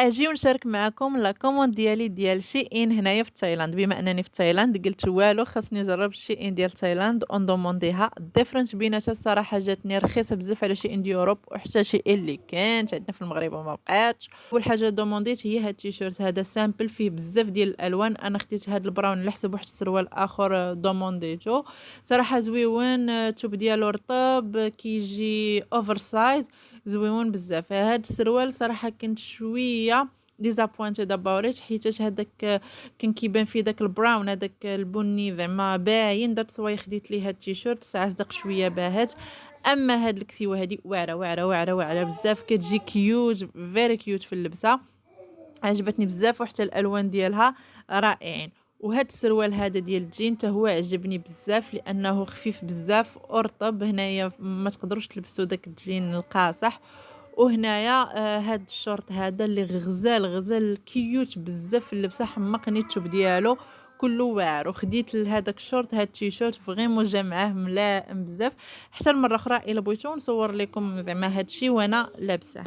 أجي ونشارك معاكم لا كوموند ديالي ديال Shein هنايا في تايلاند. بما أنني في تايلاند قلت والو خاصني نجرب Shein ديال تايلاند وندومونديها. الديفرنس بيناتها الصراحة جاتني رخيصة بزاف على Shein ديال أوروب، وحتى Shein اللي كانت عندنا في المغرب وما بقاتش. أول حاجة دومونديت هي هاد التيشيرت هذا سامبل فيه بزاف ديال الألوان. أنا خديت هاد البراون على حسب واحد السروال آخر دومونديتو. صراحة زويون، التوب ديالو رطب كيجي اوفر سايز، زويون بزاف. هاد السروال صراحة كنت شوية disappointed about it حيتاش هداك كان كيبان فيه داك البراون، هداك البني زعما باين. درت صواي خديت ليه هاد التيشيرت ساعة صدق شوية باهت. اما هاد الكسيوه هادي واعره واعره واعره واعره بزاف، كتجي كيوت فيري كيوت في اللبسه. عجبتني بزاف وحتى الالوان ديالها رائعين. وهاد السروال هذا ديال الجين حتى هو عجبني بزاف لانه خفيف بزاف ورطب. هنايا ما تقدروش تلبسوا داك الجين القاصح. وهنايا هاد الشورت هذا اللي غزال غزال كيوت بزاف في اللبسه، حمقني التوب ديالو كله واعر. وخديت لهداك الشورت هاد التيشيرت فريمون جا معاه ملائم بزاف. حتى المره اخرى الا بغيتو نصور لكم زعما هادشي وانا لابسه.